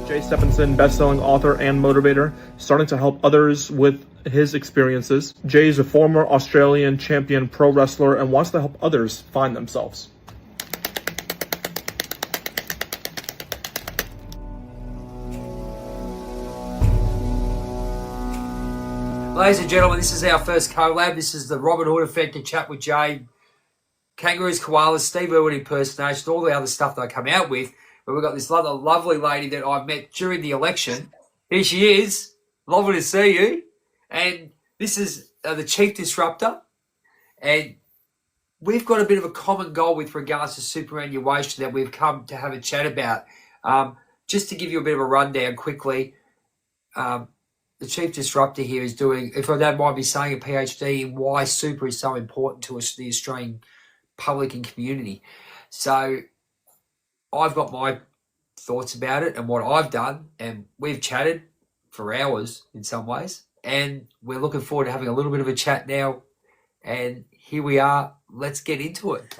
Jay Stephenson, best-selling author and motivator, starting to help others with his experiences. Jay is a former Australian champion pro wrestler and wants to help others find themselves. Ladies and gentlemen, this is our first collab. This is the Robin Hood Effect and Chat with Jay. Kangaroos, koalas, Steve Irwin impersonation, all the other stuff that I come out with. But we've got this lovely lady that I've met during the election. Here she is. Lovely to see you. And this is the Chief Disruptor. And we've got a bit of a common goal with regards to superannuation that we've come to have a chat about. Just to give you a bit of a rundown quickly, the Chief Disruptor here is doing, if I don't mind me saying, a PhD in why super is so important to us, the Australian public and community. So I've got my thoughts about it and what I've done, and we've chatted for hours in some ways, and we're looking forward to having a little bit of a chat now, and here we are. Let's get into it.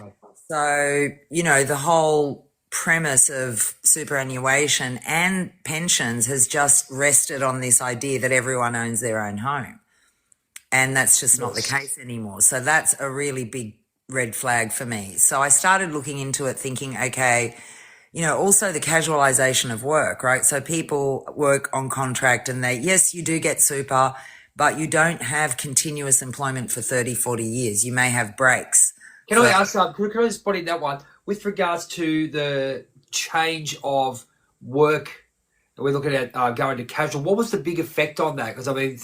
So, you know, the whole premise of superannuation and pensions has just rested on this idea that everyone owns their own home, and that's just not the case anymore. So that's a really big red flag for me. So I started looking into it thinking, okay, you know, also the casualisation of work, right? So people work on contract and yes, you do get super, but you don't have continuous employment for 30, 40 years. You may have breaks. Can I ask, can I just put in that one, with regards to the change of work, we're looking at going to casual, what was the big effect on that? Because I mean,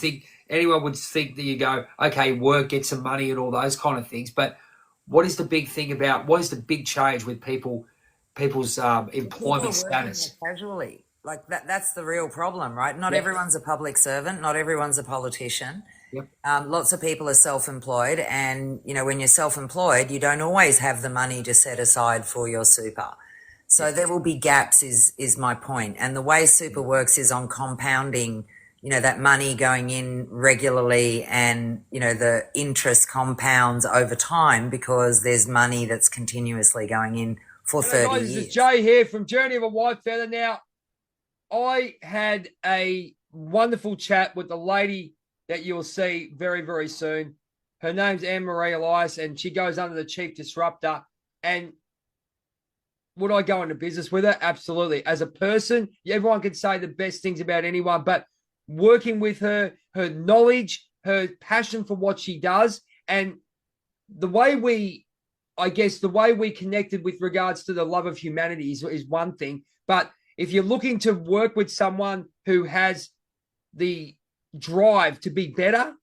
anyone would think that you go, okay, work, get some money and all those kind of things, but what is the big thing about, what is the big change with people's employment status? Casually. Like that's the real problem, right? Not everyone's a public servant. Not everyone's a politician. Yep. Lots of people are self-employed, and, you know, when you're self-employed, you don't always have the money to set aside for your super. So there will be gaps is my point. And the way super works is on compounding, you know, that money going in regularly, and, you know, the interest compounds over time because there's money that's continuously going in for 30 guys, years. This is Jay here from Journey of a Whitefeather. Now, I had a wonderful chat with the lady that you'll see very, very soon. Her name's Anne-Marie Elias, and she goes under the Chief Disruptor. And would I go into business with her? Absolutely. As a person, everyone can say the best things about anyone, but working with her, her knowledge, her passion for what she does, and the way we connected with regards to the love of humanity is one thing. But if you're looking to work with someone who has the drive to be better,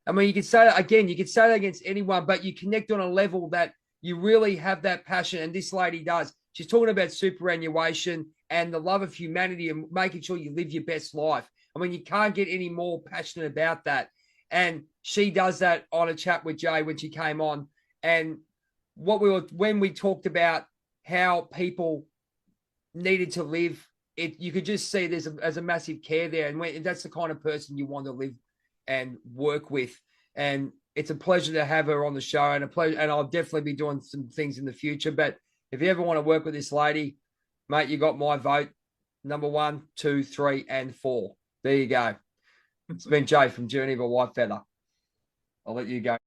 I mean, you could say that again, you could say that against anyone, but you connect on a level that you really have that passion, and this lady does. She's talking about superannuation and the love of humanity and making sure you live your best life. I mean, you can't get any more passionate about that. And she does that on a chat with Jay when she came on. And when we talked about how people needed to live, you could just see there's a massive care there. And that's the kind of person you want to live and work with. And it's a pleasure to have her on the show, and and I'll definitely be doing some things in the future. But if you ever want to work with this lady, mate, you got my vote. Number 1, 2, 3, and 4. There you go. It's been Jay from Journey of a Whitefeather. I'll let you go.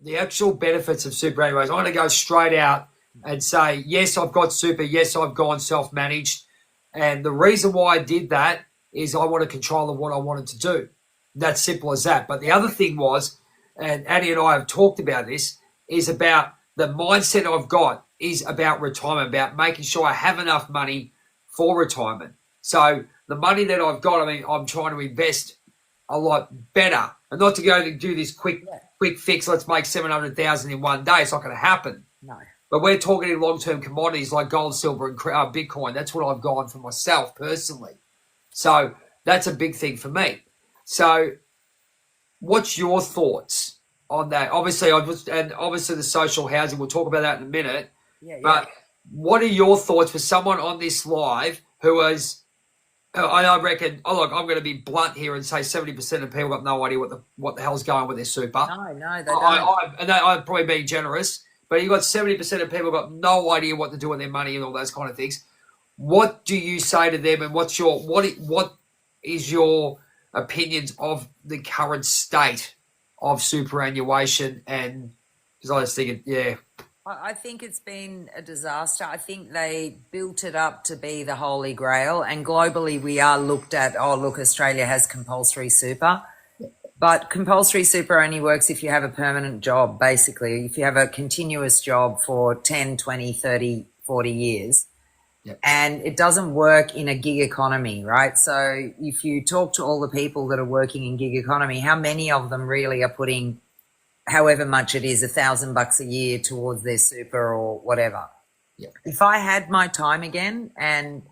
The actual benefits of superannuation, I'm going to go straight out and say, yes, I've got super. Yes, I've gone self-managed. And the reason why I did that is I want to control what I wanted to do. That's simple as that. But the other thing was, and Annie and I have talked about this, is about the mindset I've got is about retirement, about making sure I have enough money for retirement. So the money that I've got, I mean, I'm trying to invest a lot better, and not to go to do this quick fix. Let's make 700,000 in one day. It's not going to happen. No. But we're talking in long-term commodities like gold, silver, and Bitcoin. That's what I've gone for myself personally. So that's a big thing for me. So what's your thoughts on that? Obviously, obviously the social housing, we'll talk about that in a minute. But what are your thoughts for someone on this live who is, I reckon, look, I'm going to be blunt here and say 70% of people got no idea what the hell's going with their super. No, they don't. I'm probably being generous, but you've got 70% of people got no idea what to do with their money and all those kind of things. What do you say to them, and what is your opinions of the current state of superannuation? And because I was thinking, yeah. I think it's been a disaster. I think they built it up to be the holy grail, and globally we are looked at, oh, look, Australia has compulsory super. But compulsory super only works if you have a permanent job, basically. If you have a continuous job for 10, 20, 30, 40 years. Yep. And it doesn't work in a gig economy, right? So if you talk to all the people that are working in gig economy, how many of them really are putting however much it is, $1,000 a year towards their super or whatever? Yep. If I had my time again, and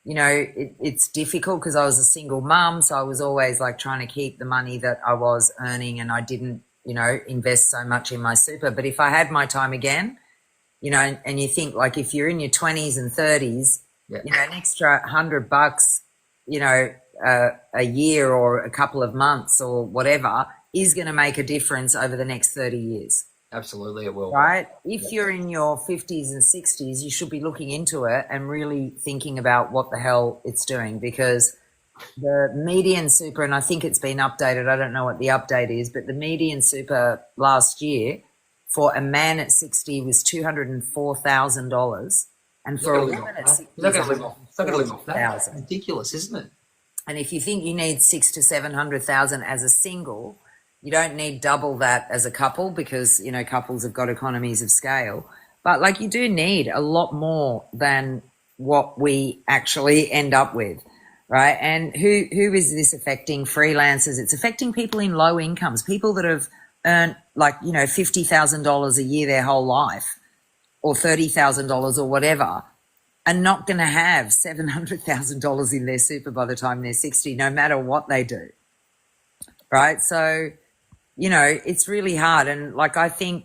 you know, it's difficult because I was a single mum, so I was always like trying to keep the money that I was earning, and I didn't, you know, invest so much in my super. But if I had my time again, you know, and you think like if you're in your 20s and 30s, Yeah. you know, an extra $100, you know, a year or a couple of months or whatever is going to make a difference over the next 30 years. Absolutely, it will. Right? If you're in your 50s and 60s, you should be looking into it and really thinking about what the hell it's doing, because the median super, and I think it's been updated, I don't know what the update is, but the median super last year for a man at 60 was $204,000, and for a woman at 60 it's not going to live off. It's not going to live off that. $140,000. Ridiculous, isn't it? And if you think you need 600,000 to 700,000 as a single, you don't need double that as a couple, because, you know, couples have got economies of scale. But like, you do need a lot more than what we actually end up with, right? And who is this affecting? Freelancers. It's affecting people in low incomes, people that have earned like, you know, $50,000 a year their whole life, or $30,000 or whatever, are not going to have $700,000 in their super by the time they're 60, no matter what they do, right? So, you know, it's really hard. And like, I think,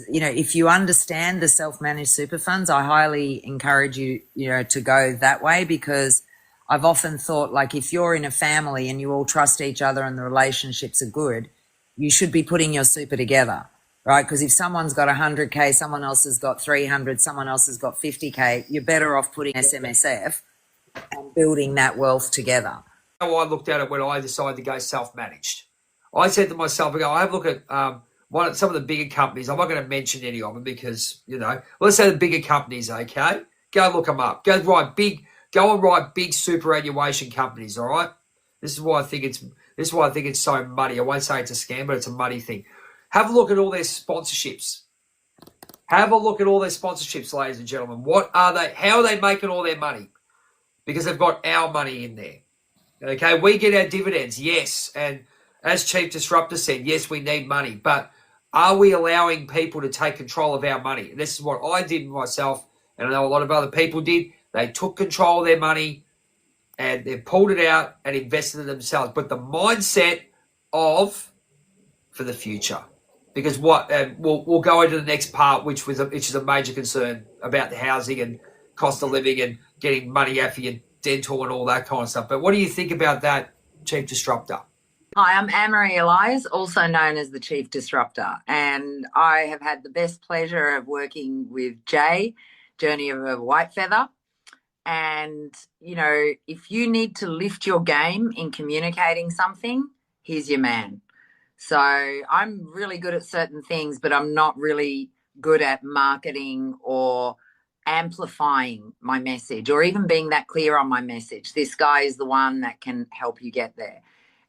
you know, if you understand the self-managed super funds, I highly encourage you, you know, to go that way, because I've often thought, like, if you're in a family and you all trust each other and the relationships are good, you should be putting your super together, right? Because if someone's got 100K, someone else has got 300, someone else has got 50K, you're better off putting SMSF and building that wealth together. How I looked at it when I decided to go self-managed. I said to myself, I have a look at some of the bigger companies. I'm not going to mention any of them because, you know, let's say the bigger companies, okay? Go look them up. Go and write big superannuation companies, all right? This is why I think it's so muddy. I won't say it's a scam, but it's a muddy thing. Have a look at all their sponsorships. Have a look at all their sponsorships, ladies and gentlemen. What are they? How are they making all their money? Because they've got our money in there. Okay, we get our dividends, yes, and as Chief Disruptor said, yes, we need money, but are we allowing people to take control of our money? This is what I did myself, and I know a lot of other people did. They took control of their money and they pulled it out and invested in themselves. But the mindset of for the future, because we'll go into the next part, which is a major concern about the housing and cost of living and getting money out for your dental and all that kind of stuff. But what do you think about that, Chief Disruptor? Hi, I'm Anne-Marie Elias, also known as the Chief Disruptor, and I have had the best pleasure of working with Jay, Journey of a Whitefeather. And, you know, if you need to lift your game in communicating something, he's your man. So I'm really good at certain things, but I'm not really good at marketing or amplifying my message or even being that clear on my message. This guy is the one that can help you get there.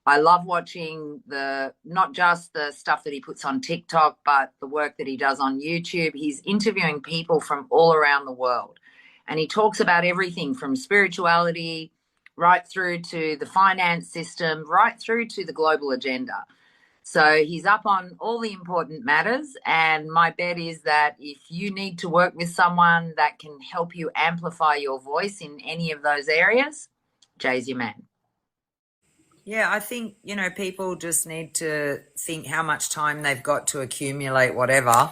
I love watching not just the stuff that he puts on TikTok, but the work that he does on YouTube. He's interviewing people from all around the world. And he talks about everything from spirituality right through to the finance system, right through to the global agenda. So he's up on all the important matters. And my bet is that if you need to work with someone that can help you amplify your voice in any of those areas, Jay's your man. Yeah, I think, you know, people just need to think how much time they've got to accumulate whatever.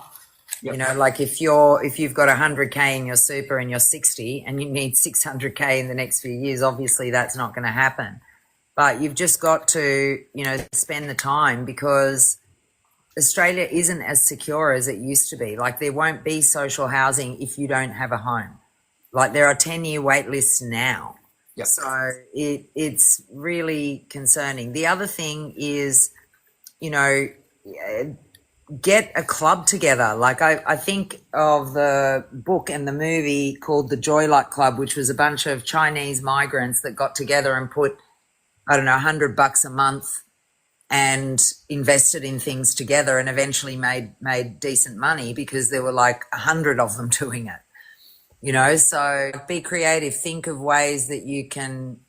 Yep. You know, like if you've got 100K in your super and you're 60 and you need 600K in the next few years, obviously that's not going to happen. But you've just got to, you know, spend the time, because Australia isn't as secure as it used to be. Like there won't be social housing if you don't have a home. Like there are 10-year wait lists now. Yep. So it's really concerning. The other thing is, get a club together. Like I think of the book and the movie called The Joy Luck Club, which was a bunch of Chinese migrants that got together and put, I don't know, $100 a month and invested in things together and eventually made decent money because there were like 100 of them doing it. So be creative, think of ways that you can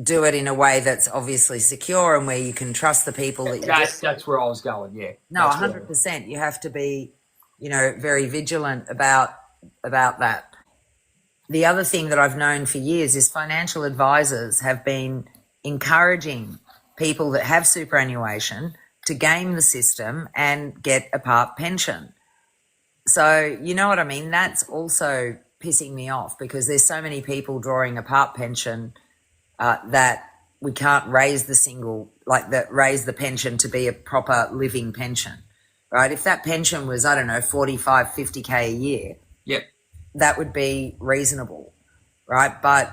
do it in a way that's obviously secure and where you can trust the people that That's where I was going. Yeah. No, 100%. You have to be, very vigilant about that. The other thing that I've known for years is financial advisors have been encouraging people that have superannuation to game the system and get a part pension. So, you know what I mean? That's also pissing me off because there's so many people drawing a part pension that we can't raise raise the pension to be a proper living pension, right? If that pension was, I don't know, 45, 50K a year, Yep. that would be reasonable, right? But,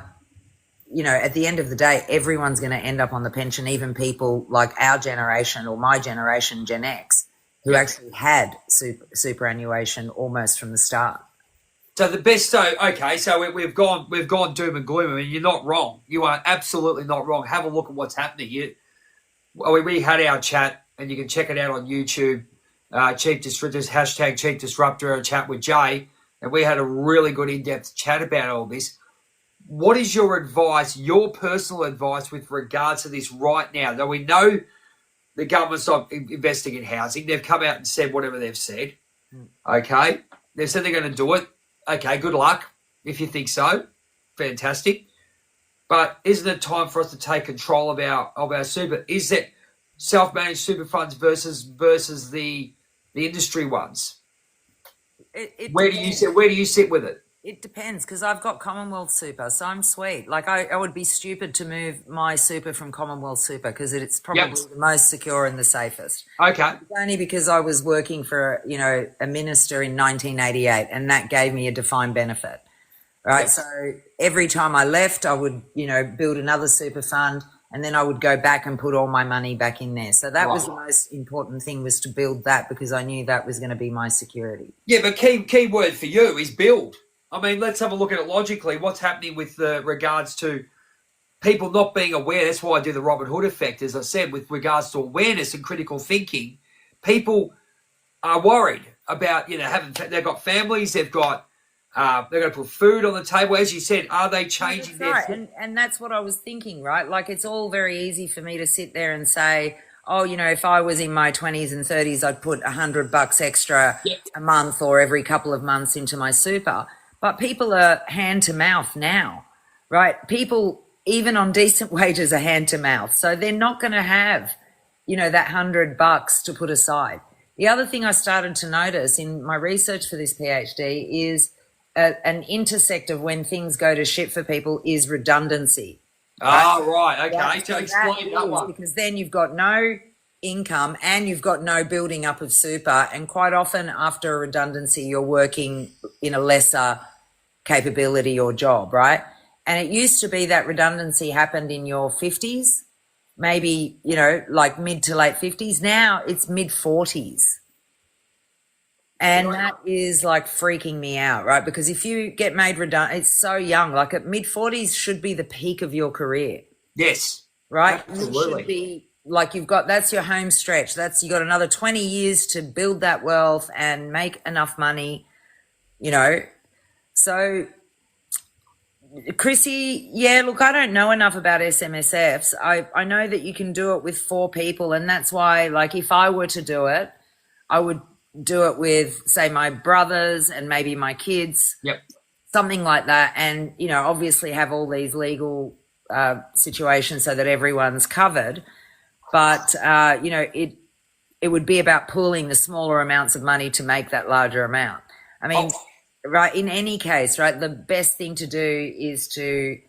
at the end of the day, everyone's going to end up on the pension, even people like our generation or my generation, Gen X, who actually had superannuation almost from the start. So we've gone doom and gloom. I mean, you're not wrong. You are absolutely not wrong. Have a look at what's happening here. We had our chat, and you can check it out on YouTube. Chief Disruptors, hashtag Chief Disruptor, a chat with Jay, and we had a really good in-depth chat about all this. What is your advice, your personal advice with regards to this right now? Now, we know the government's not investing in housing. They've come out and said whatever they've said. Okay. They've said they're going to do it. Okay, good luck if you think so. Fantastic. But isn't it time for us to take control of our super? Is it self-managed super funds versus the industry ones? Where do you sit with it? It depends because I've got Commonwealth Super, so I'm sweet. Like I would be stupid to move my super from Commonwealth Super because it's probably the most secure and the safest. Okay. It's only because I was working for, a minister in 1988 and that gave me a defined benefit, right? Yep. So every time I left, I would, build another super fund and then I would go back and put all my money back in there. So that was the most important thing, was to build that because I knew that was going to be my security. Yeah, but key word for you is build. I mean, let's have a look at it logically. What's happening with regards to people not being aware? That's why I do the Robin Hood effect, as I said, with regards to awareness and critical thinking. People are worried about, they've got families, they've got to put food on the table. As you said, are they changing their... Right, and that's what I was thinking, right? Like it's all very easy for me to sit there and say, oh, if I was in my 20s and 30s, I'd put $100 extra a month or every couple of months into my super. But people are hand to mouth now, right? People, even on decent wages, are hand to mouth. So they're not going to have, that $100 to put aside. The other thing I started to notice in my research for this PhD is an intersect of when things go to shit for people is redundancy. Right? Oh, right. Okay. So explain that one. Because then you've got no income and you've got no building up of super. And quite often after a redundancy, you're working in a lesser capability or job, right? And it used to be that redundancy happened in your 50s, maybe, like mid to late 50s. Now it's mid 40s. And that is like freaking me out, right? Because if you get made redundant, it's so young. Like at mid 40s should be the peak of your career. Yes. Right? Absolutely. You should be like that's your home stretch. You got another 20 years to build that wealth and make enough money, So, Chrissy, look, I don't know enough about SMSFs. I know that you can do it with 4 people, and that's why, like, if I were to do it, I would do it with, say, my brothers and maybe my kids. Yep. Something like that, and, obviously have all these legal situations so that everyone's covered. But, it would be about pooling the smaller amounts of money to make that larger amount. I mean... Right. In any case, right, the best thing to do is to,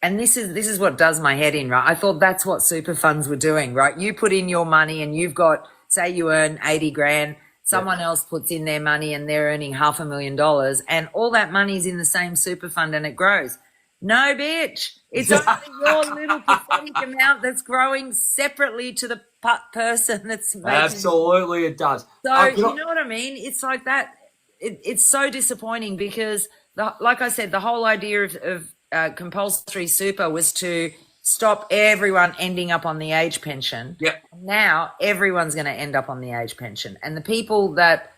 and this is what does my head in, right? I thought that's what super funds were doing, right? You put in your money and you've got say you earn 80 grand, someone else puts in their money and they're earning $500,000 and all that money's in the same super fund and it grows. No, bitch. It's only your little pathetic amount that's growing separately to the person that's making. Absolutely, it does. So you know what I mean? It's like that. It's so disappointing because, like I said, the whole idea of compulsory super was to stop everyone ending up on the age pension. Yep. Now everyone's going to end up on the age pension. And the people that,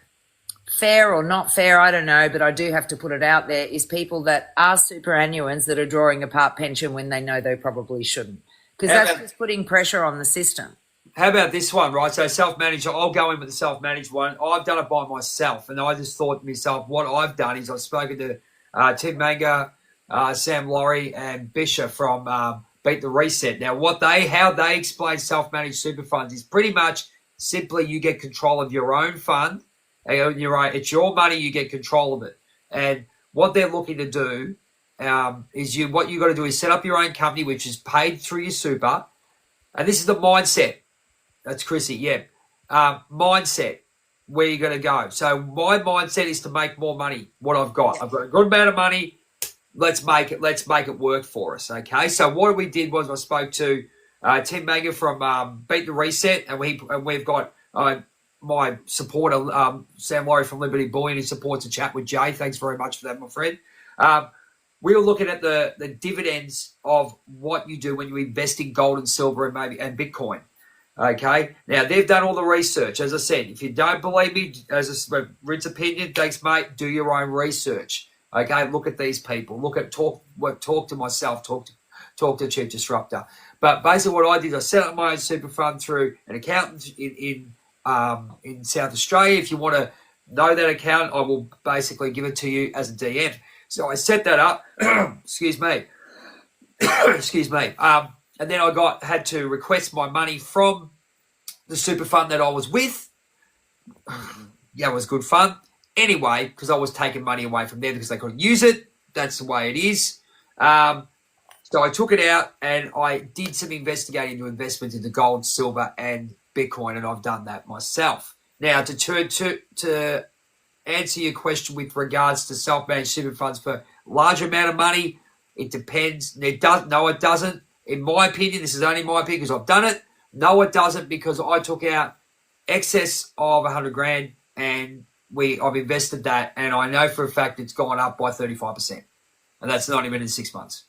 fair or not fair, I don't know, but I do have to put it out there, is people that are superannuants that are drawing a part pension when they know they probably shouldn't. Because that's just putting pressure on the system. How about this one, right? So self-managed, I'll go in with the self-managed one. I've done it by myself, and I just thought to myself, what I've done is I've spoken to Tim Manga, Sam Laurie, and Bisha from Beat the Reset. Now, how they explain self-managed super funds is pretty much simply you get control of your own fund. It's your money, you get control of it. And what they're looking to do is what you got to do is set up your own company, which is paid through your super. And this is the mindset. That's Chrissy, yeah. Mindset, where you're going to go. So my mindset is to make more money, what I've got. I've got a good amount of money. Let's make it work for us, okay? So what we did was I spoke to Tim Manga from Beat the Reset, and we've got my supporter, Sam Laurie from Liberty Bullion, who supports a chat with Jay. Thanks very much for that, my friend. We were looking at the dividends of what you do when you invest in gold and silver and Bitcoin. Okay, now they've done all the research. As I said, if you don't believe me, as a Rid's opinion, thanks, mate. Do your own research. Okay, look at these people. Talk to myself. Talk to Chief Disruptor. But basically, what I did, I set up my own super fund through an accountant in South Australia. If you want to know that account, I will basically give it to you as a DM. So I set that up. Excuse me. Excuse me. And then I had to request my money from the super fund that I was with. Yeah, it was good fun. Anyway, because I was taking money away from there because they couldn't use it. That's the way it is. So I took it out and I did some investigating into investments into gold, silver, and Bitcoin, and I've done that myself. Now, to answer your question with regards to self-managed super funds for large amount of money, it depends. It doesn't. In my opinion, this is only my opinion because I've done it. No, it doesn't, because I took out excess of 100 grand and I've invested that, and I know for a fact it's gone up by 35%, and that's not even in 6 months.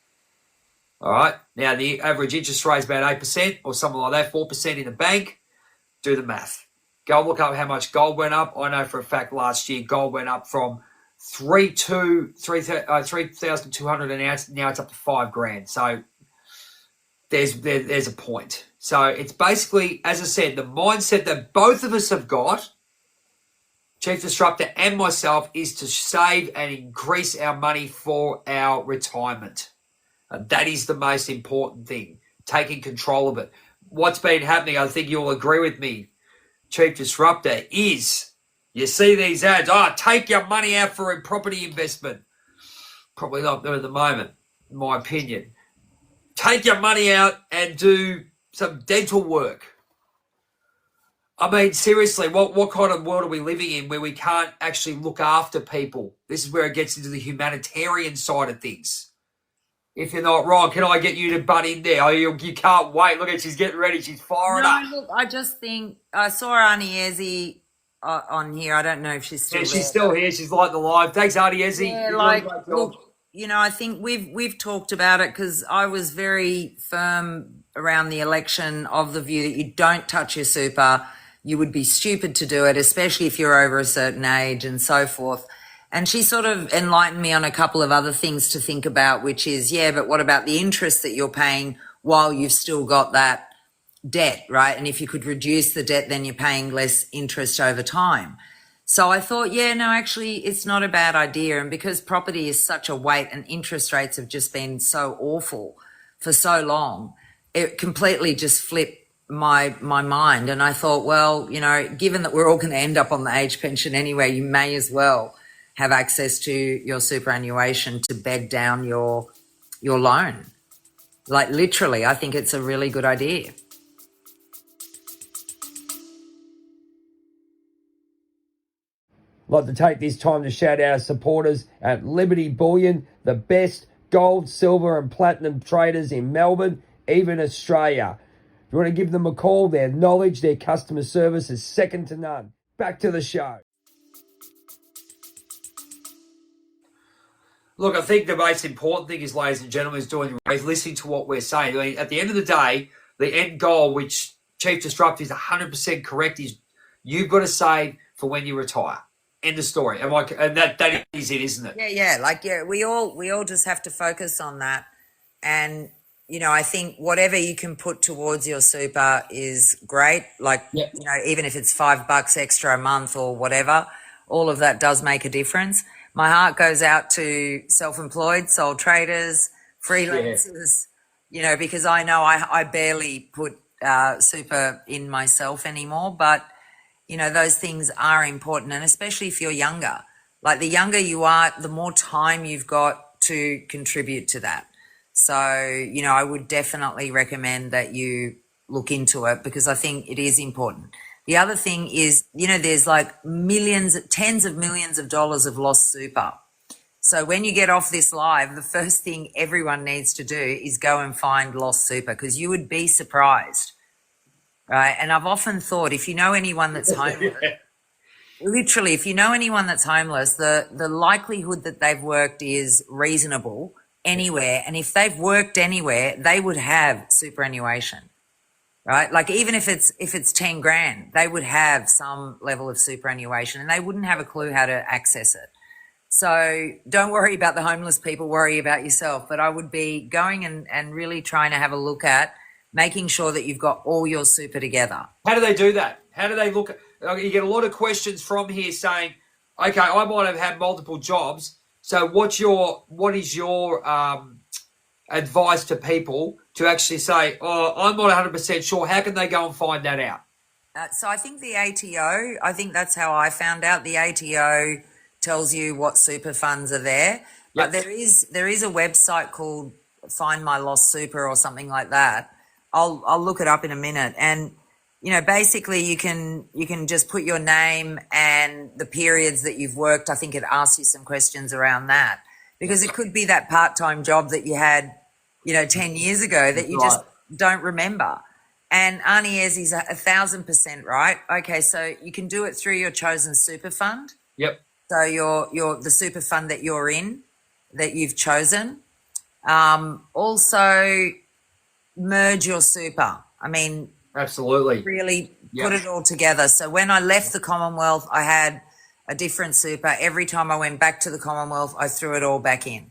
All right. Now the average interest rate is about 8% or something like that, 4% in the bank. Do the math. Go look up how much gold went up. I know for a fact last year gold went up from 3,200 an ounce. Now it's up to $5,000. So there's a point. So it's basically, as I said, the mindset that both of us have got, Chief Disruptor and myself, is to save and increase our money for our retirement. And that is the most important thing, taking control of it. What's been happening, I think you'll agree with me, Chief Disruptor, is you see these ads, take your money out for a property investment. Probably not there at the moment, in my opinion. Take your money out and do some dental work. I mean, seriously, what kind of world are we living in where we can't actually look after people? This is where it gets into the humanitarian side of things. If you're not wrong, can I get you to butt in there? Oh, you can't wait. Look at, she's getting ready. She's firing up. Look, I just think I saw Auntie Ezzy on here. I don't know if she's still there. She's still here. She's lighting the live. Thanks, Auntie Ezzy. Yeah, look, I think we've talked about it because I was very firm around the election of the view that you don't touch your super. You would be stupid to do it, especially if you're over a certain age and so forth. And she sort of enlightened me on a couple of other things to think about, which is, but what about the interest that you're paying while you've still got that debt, right? And if you could reduce the debt, then you're paying less interest over time. So I thought, actually, it's not a bad idea. And because property is such a weight and interest rates have just been so awful for so long, it completely just flipped my mind. And I thought, well, given that we're all going to end up on the age pension anyway, you may as well have access to your superannuation to bed down your loan. Like literally, I think it's a really good idea. I'd like to take this time to shout out our supporters at Liberty Bullion, the best gold, silver and platinum traders in Melbourne, even Australia. If you want to give them a call, their knowledge, their customer service is second to none. Back to the show. Look, I think the most important thing is, ladies and gentlemen, is listening to what we're saying. I mean, at the end of the day, the end goal, which Chief Disruptor is 100% correct, is you've got to save for when you retire. End of story. And that is it, isn't it? Yeah. We all just have to focus on that. And, you know, I think whatever you can put towards your super is great. Like, Yep. you know, even if it's $5 extra a month or whatever, all of that does make a difference. My heart goes out to self-employed, sole traders, freelancers, you know, because I know I barely put super in myself anymore, but you know, those things are important. And especially if you're younger, like the younger you are, the more time you've got to contribute to that. So, you know, I would definitely recommend that you look into it because I think it is important. The other thing is, you know, there's like millions, tens of millions of dollars of lost super. So when you get off this live, the first thing everyone needs to do is go and find lost super because you would be surprised. Right. And I've often thought if you know anyone that's homeless, literally, if you know anyone that's homeless, the likelihood that they've worked is reasonable anywhere. And if they've worked anywhere, they would have superannuation. Right. Like even if it's 10 grand, they would have some level of superannuation and they wouldn't have a clue how to access it. So don't worry about the homeless people, worry about yourself. But I would be going and really trying to have a look at making sure that you've got all your super together. How do they do that? How do they look at, you get a lot of questions from here saying, okay, I might have had multiple jobs. So what is your advice to people to actually say, oh, I'm not 100% sure. How can they go and find that out? So I think the ATO, I think that's how I found out. The ATO tells you what super funds are there. But there is a website called Find My Lost Super or something like that. I'll look it up in a minute. And, you know, basically you can just put your name and the periods that you've worked. I think it asks you some questions around that because it could be that part-time job that you had, you know, 10 years ago that you just don't remember. And Arnie is 1,000% right. Okay, so you can do it through your chosen super fund. Yep. So your the super fund that you're in, that you've chosen. Also merge your super. I mean, absolutely. Really put it all together. So when I left the Commonwealth, I had a different super. Every time I went back to the Commonwealth, I threw it all back in.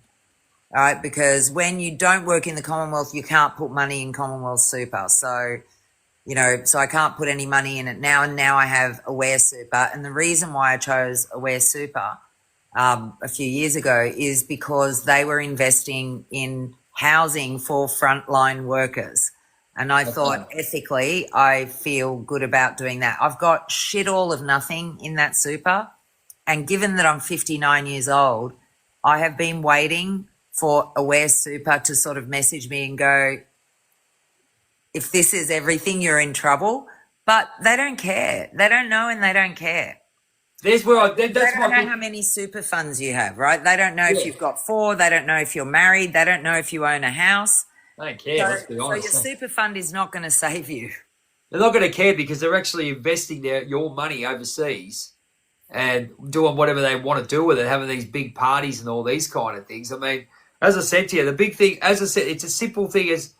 All right, because when you don't work in the Commonwealth, you can't put money in Commonwealth super. So, you know, so I can't put any money in it now. And now I have Aware Super. And the reason why I chose Aware Super a few years ago is because they were investing in housing for frontline workers. And I thought ethically, I feel good about doing that. I've got shit all of nothing in that super. And given that I'm 59 years old, I have been waiting for Aware Super to sort of message me and go, if this is everything, you're in trouble. But they don't care. They don't know and they don't care. They don't know how many super funds you have, right? They don't know if you've got 4. They don't know if you're married. They don't know if you own a house. They don't care, let's be honest. So your super fund is not going to save you. They're not going to care because they're actually investing your money overseas and doing whatever they want to do with it, having these big parties and all these kind of things. I mean, as I said to you, the big thing, as I said, it's a simple thing. Is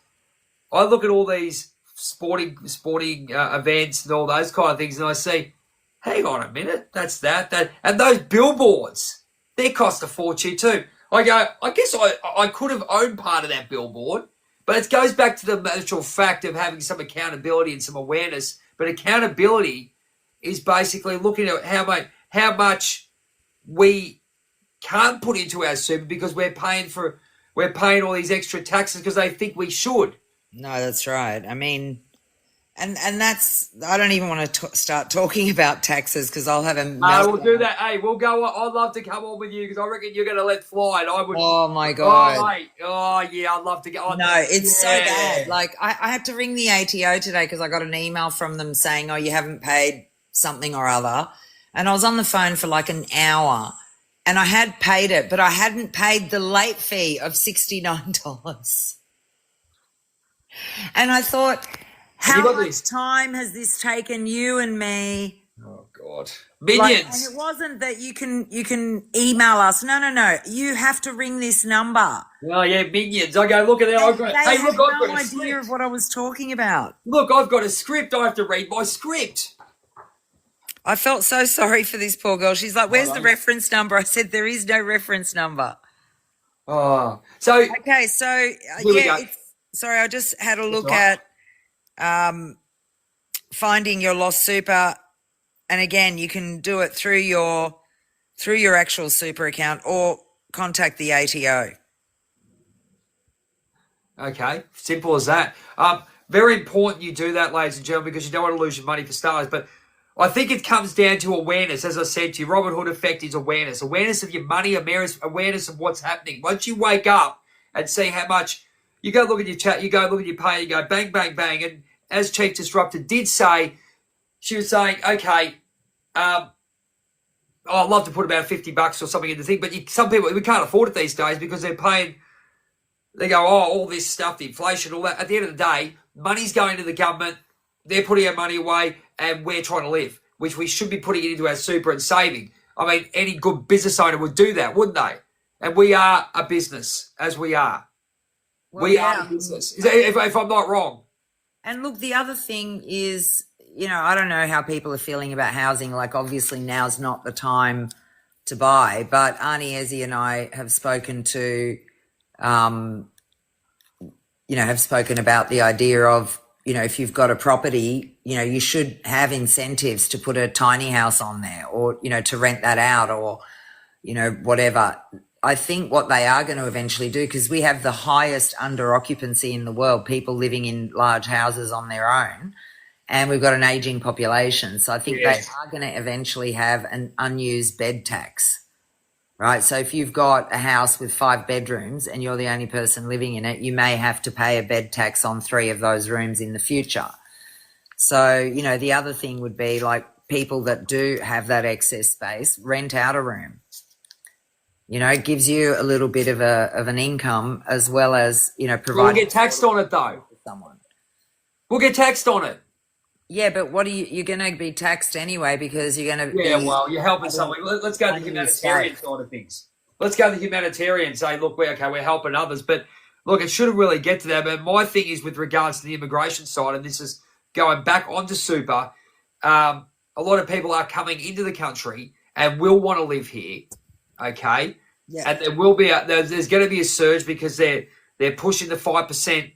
I look at all these sporting events and all those kind of things, and I see, hang on a minute, that's that, and those billboards, they cost a fortune too. I go, I guess I could have owned part of that billboard, but it goes back to the actual fact of having some accountability and some awareness. But accountability is basically looking at how much we can't put into our super because we're paying all these extra taxes because they think we should. No, that's right. I mean, and that's, I don't even want to start talking about taxes because I'll have a meltdown. We'll do that. Hey, we'll go. I'd love to come on with you because I reckon you're going to let fly. And I would. Oh my God. Oh, mate. Oh yeah, I'd love to go. No, it's so bad. Like I had to ring the ATO today because I got an email from them saying, oh, you haven't paid something or other. and I was on the phone for like an hour, and I had paid it, but I hadn't paid the late fee of $69. And I thought, how much time has this taken you and me? Oh God, Like, minions! and it wasn't that you can email us. No. You have to ring this number. Oh yeah, minions! I go look at that. I've got. They Hey, had look, I've no got a idea script. of what I was talking about. Look, I've got a script. I have to read my script. I felt so sorry for this poor girl. She's like, "Where's the reference number?" I said, "There is no reference number." Oh, so Okay, so Here we yeah, go. sorry, I just had a look all right. at finding your lost super, and again, you can do it through your actual super account or contact the ATO. Okay, simple as that. Very important you do that, ladies and gentlemen, because you don't want to lose your money for starters. But I think it comes down to awareness. As I said to you, Robin Hood effect is awareness. Awareness of your money, awareness of what's happening. Once you wake up and see how much, you go look at your chat, you go look at your pay, you go bang, bang, bang. And as Chief Disruptor did say, she was saying, okay, I'd love to put about $50 or something in the thing, but some people, we can't afford it these days because they're paying. They go, all this stuff, the inflation, all that. At the end of the day, money's going to the government. They're putting our money away, and we're trying to live, which we should be putting it into our super and saving. I mean, any good business owner would do that, wouldn't they? And we are a business, as we are. Well, we are a business. If I'm not wrong. And look, the other thing is, I don't know how people are feeling about housing. Like, obviously now's not the time to buy, but Arnie Ezzy and I have spoken to, have spoken about the idea of, if you've got a property, you should have incentives to put a tiny house on there or, to rent that out or, whatever. I think what they are going to eventually do, because we have the highest under occupancy in the world, people living in large houses on their own, and we've got an aging population. So I think they are going to eventually have an unused bed tax, right? So if you've got a house with 5 bedrooms and you're the only person living in it, you may have to pay a bed tax on 3 of those rooms in the future. So, the other thing would be like people that do have that excess space, rent out a room. It gives you a little bit of an income as well as, providing. We'll get taxed on it though. Someone. We'll get taxed on it. Yeah, but you're going to be taxed anyway because you're going to Yeah, well, you're helping someone. Let's go to the humanitarian side of things. Let's go to the humanitarian and say, look, we're helping others. But look, it shouldn't really get to that. But my thing is with regards to the immigration side, and this is going back onto super, a lot of people are coming into the country and will want to live here, okay? Yeah. And there will be there's going to be a surge because they're pushing the 5%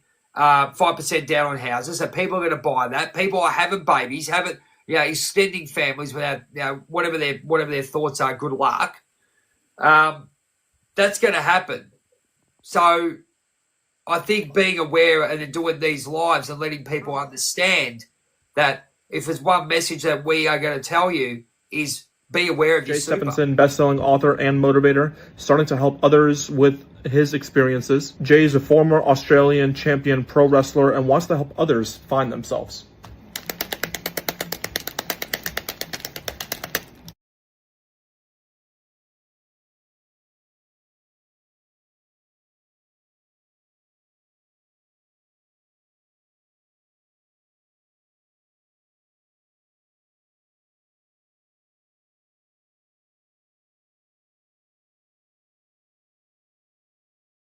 down on houses, so people are going to buy that. People are having babies, extending families without, whatever their thoughts are. Good luck. That's going to happen. So I think being aware and doing these lives and letting people understand that if there's one message that we are going to tell you is be aware of your Jay super. Stephenson, best-selling author and motivator, starting to help others with his experiences. Jay is a former Australian champion pro wrestler and wants to help others find themselves.